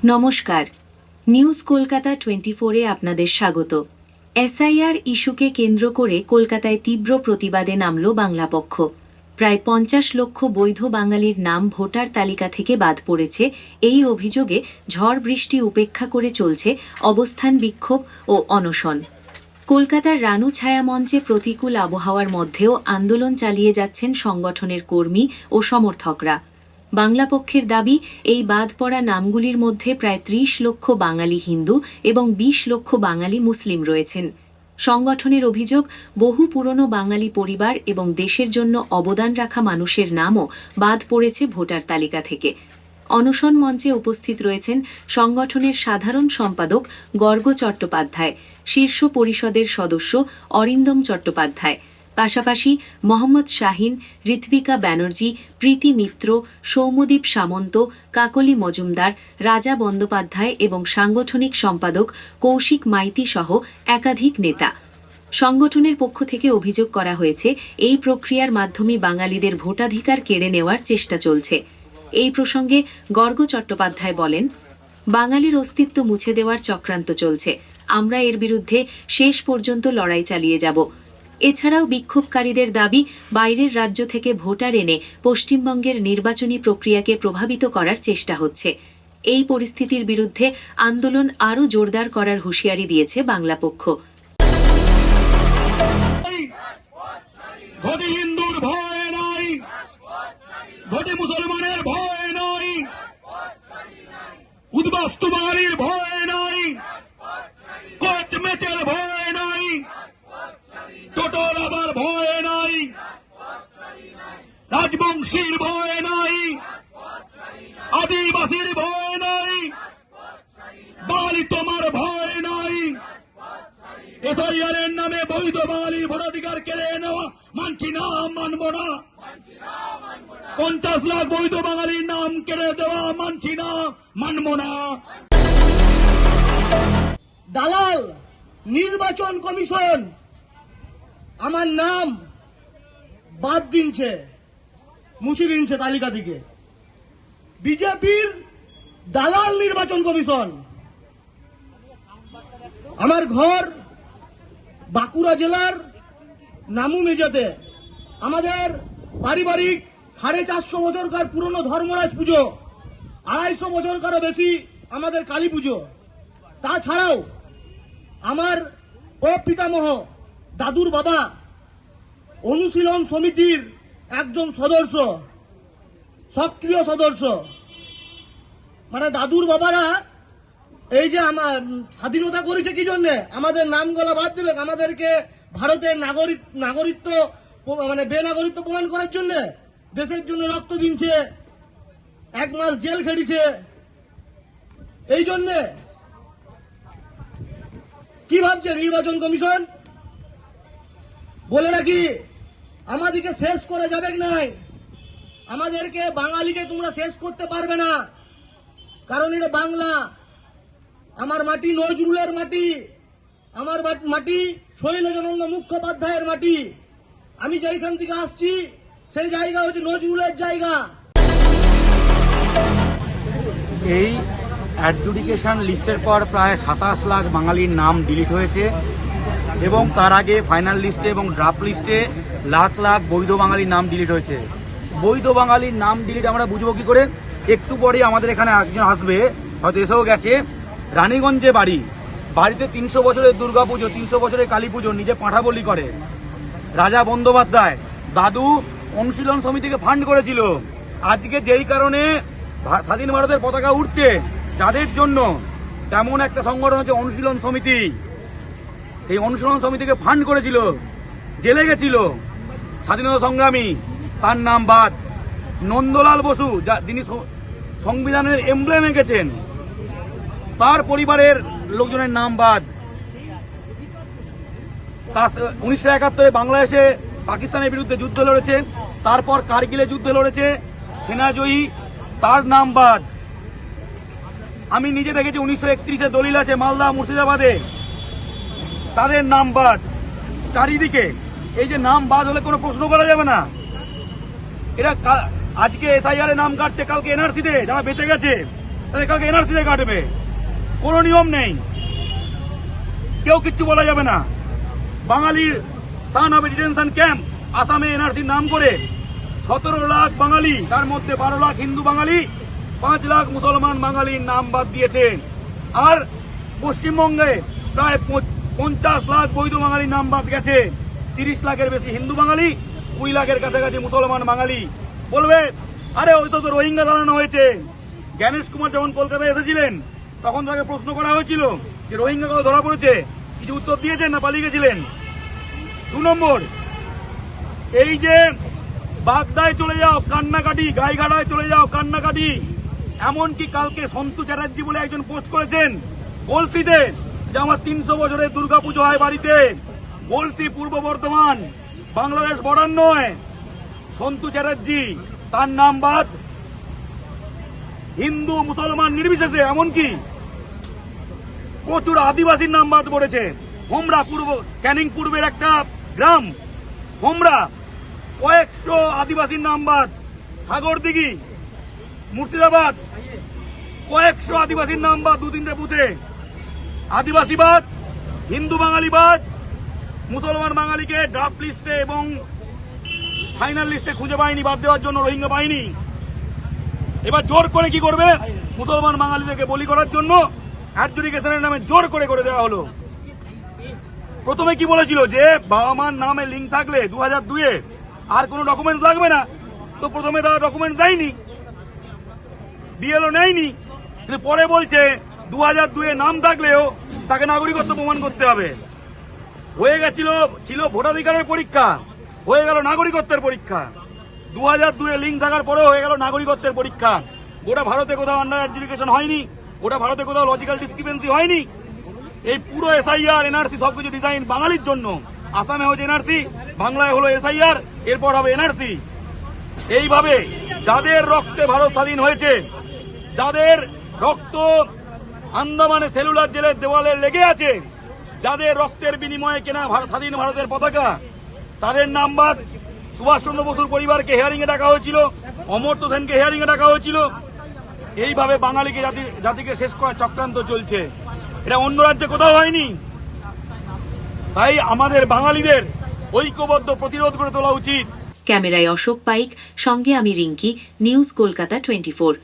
নমস্কার, নিউজ কলকাতা 24-এ আপনাদের স্বাগত। এসআইআর ইস্যুকে কেন্দ্র করে কলকাতায় তীব্র প্রতিবাদে নামল বাংলাপক্ষ। প্রায় 50 লক্ষ বৈধ বাঙালির নাম ভোটার তালিকা থেকে বাদ পড়েছে। এই অভিযোগে ঝড় বৃষ্টি উপেক্ষা করে চলছে অবস্থান, বিক্ষোভ ও অনশন। কলকাতার রানু ছায়া মঞ্চে প্রতিকূল আবহাওয়ার মধ্যেও আন্দোলন চালিয়ে যাচ্ছেন সংগঠনের কর্মী ও সমর্থকরা। বাংলাপক্ষের দাবি, এই বাদ পড়া নামগুলির মধ্যে প্রায় 30 লক্ষ বাঙালি হিন্দু এবং 20 লক্ষ বাঙালি মুসলিম রয়েছেন। সংগঠনের অভিযোগ, বহু পুরনো বাঙালি পরিবার এবং দেশের জন্য অবদান রাখা মানুষের নামও বাদ পড়েছে ভোটার তালিকা থেকে। অনশন মঞ্চে উপস্থিত রয়েছেন সংগঠনের সাধারণ সম্পাদক গর্গ চট্টোপাধ্যায়, শীর্ষ পরিষদের সদস্য অরিন্দম চট্টোপাধ্যায়, পাশাপাশি মোহাম্মদ শাহিন, ঋত্বিকা ব্যানার্জি, প্রীতি মিত্র, সৌম্যদীপ সামন্ত, কাকলি মজুমদার, রাজা বন্দ্যোপাধ্যায় এবং সাংগঠনিক সম্পাদক কৌশিক মাইতি সহ একাধিক নেতা। সংগঠনের পক্ষ থেকে অভিযোগ করা হয়েছে, এই প্রক্রিয়ার মাধ্যমে বাঙালিদের ভোটাধিকার কেড়ে নেওয়ার চেষ্টা চলছে। এই প্রসঙ্গে গর্গ চট্টোপাধ্যায় বলেন, বাঙালির অস্তিত্ব মুছে দেওয়ার চক্রান্ত চলছে। আমরা এর বিরুদ্ধে শেষ পর্যন্ত লড়াই চালিয়ে যাব। এছাড়াও বিক্ষোভকারীদের দাবি, বাইরের রাজ্য থেকে ভোটার এনে পশ্চিমবঙ্গের নির্বাচনী প্রক্রিয়াকে প্রভাবিত করার চেষ্টা হচ্ছে। এই পরিস্থিতির বিরুদ্ধে আন্দোলন আরও জোরদার করার হুঁশিয়ারি দিয়েছে বাংলাপক্ষ। হিন্দুর ভয় নাই, মুসলমানের ভয় নাই, উদ্বাস্তু বাঙালির ভয় নাই, কোচ মেচের ভয় নাই, টোটল আবার ভয় নাই, রাজবংশীর ভয় নাই, আদিবাসীর ভয় নাই, বাঙালি তোমার ভয় নাই। এসআইআরের নামে বৈধ বাঙালি ভোটাধিকার কেড়ে নেওয়া মানছি না, মানব না। 50 লাখ বৈধ বাঙালির নাম কেড়ে দেওয়া মানছি না, মানব না। দালাল নির্বাচন কমিশন আমার নাম বাদ দিনছে, মুছে দিনছে তালিকা থেকে। বিজেপির দালাল নির্বাচন কমিশন। আমার ঘর বাঁকুড়া জেলার নামু মেজাতে। আমাদের পারিবারিক 450 বছরকার পুরনো ধর্মরাজ পুজো, 250 বছরকারও বেশি আমাদের কালী পুজো। তাছাড়াও আমার পিতামহ দাদুর বাবা অনুশীলন সমিতির একজন সদস্য, সক্রিয় সদস্য। মানে দাদুর বাবারা এই যে আমার স্বাধীনতা করেছে কি জন্য, আমাদের নামগুলা বাদ দেবে, আমাদেরকে ভারতের নাগরিকত্ব মানে বেনাগরিকত্ব প্রমাণ করার জন্য দেশের জন্য রক্ত দিনছে, 1 মাস জেল খেটেছে। এই জন্য কি ভাবছে নির্বাচন কমিশন? বলে রাখি, আমাদেরকে শেষ করে যাবে নাই, আমাদেরকে বাঙালিকে তোমরা শেষ করতে পারবে না। কারণ এটা বাংলা, আমার মাটি নজরুলের মাটি, আমার মাটি শৈলজানন্দ মুখোপাধ্যায়ের মাটি। আমি যেখান থেকে আসছি সেই জায়গা হচ্ছে নজরুলের জায়গা। এই অ্যাডজুডিকেশন লিস্টের পর প্রায় 27 লাখ বাঙালির নাম ডিলিট হয়েছে এবং তার আগে ফাইনাল লিস্টে এবং ড্রাফট লিস্টে লাখ লাখ বৈধ বাঙালির নাম ডিলিট হয়েছে। বৈধ বাঙালির নাম ডিলিট আমরা বুঝবো কি করে? একটু পরে আমাদের এখানে একজন আসবে, হয়তো এসেও গেছে, রানীগঞ্জে বাড়িতে 300 বছরের দুর্গাপুজো, 300 বছরের কালী পুজো, নিজে পাঁঠা বলি করে। রাজা বন্দ্যোপাধ্যায় দাদু অনুশীলন সমিতিকে ফান্ড করেছিল। আজকে যেই কারণে স্বাধীন ভারতের পতাকা উঠছে যাদের জন্য, তেমন একটা সংগঠন হচ্ছে অনুশীলন সমিতি। সেই অনুশীলন সমিতিকে ফান্ড করেছিল, জেলে গেছিল স্বাধীনতা সংগ্রামী, তার নাম বাদ। নন্দলাল বসু, যিনি সংবিধানের এমব্লেম এঁকেছেন, তার পরিবারের লোকজনের নাম বাদ। 1971 বাংলাদেশে পাকিস্তানের বিরুদ্ধে যুদ্ধ লড়েছে, তারপর কারগিলে যুদ্ধ লড়েছে, সেনাজয়ী, তার নাম বাদ। আমি নিজে দেখেছি 1931 দলিল আছে মালদা মুর্শিদাবাদে, তাদের নাম বাদ। চারিদিকে এই যে নাম বাদ হলে কোনো প্রশ্ন করা যাবে না। এরা আজকে এসআইআর নাম কাটছে, কালকে এনআরসিতে যারা বেঁচে গেছে তাহলে কাকে এনআরসিতে কাটবে? কোনো নিয়ম নেই, কেউ কিচ্ছু বলা যাবে না। বাঙালির স্থান হবে ডিটেনশন ক্যাম্প। আসামে এনআরসির নাম করে 17 লাখ বাঙালি, তার মধ্যে 12 লাখ হিন্দু বাঙালি, 5 লাখ মুসলমান বাঙালির নাম বাদ দিয়েছে। আর পশ্চিমবঙ্গে প্রায় 50 লাখ বৈধ বাঙালির নাম বাদ গেছে। 30 লাখের বেশি হিন্দু বাঙালি, 20 লাখের কাছাকাছি মুসলমান বাঙালি। বলবে আরে ওইসব তো রোহিঙ্গা দাঁড়ানো হয়েছে। জ্ঞানেশ কুমার যখন কলকাতায় এসেছিলেন তখন তাকে প্রশ্ন করা হয়েছিল যে রোহিঙ্গা কত ধরা পড়েছে, কিছু উত্তর দিয়েছেন না পালিয়ে গেছিলেন? 2 নম্বর, এই যে বাগদায় চলে যাও কান্নাকাটি, গাইঘাটায় চলে যাও কান্নাকাটি, এমনকি কালকে সন্তু চ্যাটার্জি বলে একজন পোস্ট করেছেন গলসিতে যে আমার 300 বছরের দুর্গাপুজো হয় বাড়িতে। গলসি পূর্ব বর্ধমান, বাংলাদেশ বর্ডার নয়। সন্তু চ্যাটার্জি, তার নাম বাদ হিন্দু মুসলমান নির্বিশেষে, এমনকি প্রচুর আদিবাসীর নাম বাদ পড়েছে। হোমরা পূর্ব, ক্যানিং পূর্বের একটা গ্রাম হোমরা, কয়েকশো আদিবাসীর নাম বাদ। সাগরদিঘি, মুর্শিদাবাদ, কয়েকশো আদিবাসীর নাম বাদ 2-3টে বুথে। আদিবাসী বাদ, হিন্দু বাঙালি বাদ, মুসলমান বাঙালিকে ড্রাফট লিস্টে এবং ফাইনাল লিস্টে খুঁজে পায়নি বাদ দেওয়ার জন্য রোহিঙ্গা বাহিনী। এবার জোর করে কি করবে? মুসলমান বাঙালিদেরকে বলি করার জন্য অ্যাডজুডিকেশনের নামে জোর করে দেওয়া হলো। প্রথমে কি বলেছিল যে বাবা মার নামে লিঙ্ক থাকলে 2002-এ আর কোনো ডকুমেন্ট লাগবে না, তো প্রথমে তারা ডকুমেন্ট দেয়নি, বিএলও নেয়নি। কিন্তু পরে বলছে 2002-এ নাম থাকলেও তাকে নাগরিকত্ব প্রমাণ করতে হবে। হয়ে ছিল ভোটাধিকারের পরীক্ষা, হয়ে গেল নাগরিকত্বের পরীক্ষা। 2002-এ লিঙ্ক থাকার পরেও হয়ে গেল নাগরিকত্বের পরীক্ষা। গোটা ভারতে কোথাও আন্ডার অ্যাডজুডিকেশন হয়নি, গোটা ভারতে কোথাও লজিক্যাল ডিসক্রিপেন্সি হয়নি। এই পুরো এসআইআর এনআরসি সবকিছু ডিজাইন বাঙালির জন্য। আসামে হচ্ছে এনআরসি, বাংলায় হলো এসআইআর, এরপর হবে এনআরসি। এইভাবে যাদের রক্তে ভারত স্বাধীন হয়েছে, যাদের রক্ত আন্দামানে সেলুলার জেলের দেওয়ালে লেগে আছে, যাদের রক্তের বিনিময়ে কেনা স্বাধীন ভারতের পতাকা, তাদের নাম বাদ। সুভাষচন্দ্র বসুর পরিবারকে হিয়ারিং এ ডাকা হয়েছিল, অমর্ত্য সেনকে হিয়ারিং এ ডাকা হয়েছিল। এইভাবে বাঙালিকে জাতিকে শেষ করার চক্রান্ত চলছে। এটা অন্য রাজ্যে কোথাও হয়নি। তাই আমাদের বাঙালিদের ঐক্যবদ্ধ প্রতিরোধ করে তোলা উচিত। ক্যামেরায় অশোক পাইক, সঙ্গে আমি রিঙ্কি, নিউজ কলকাতা 24।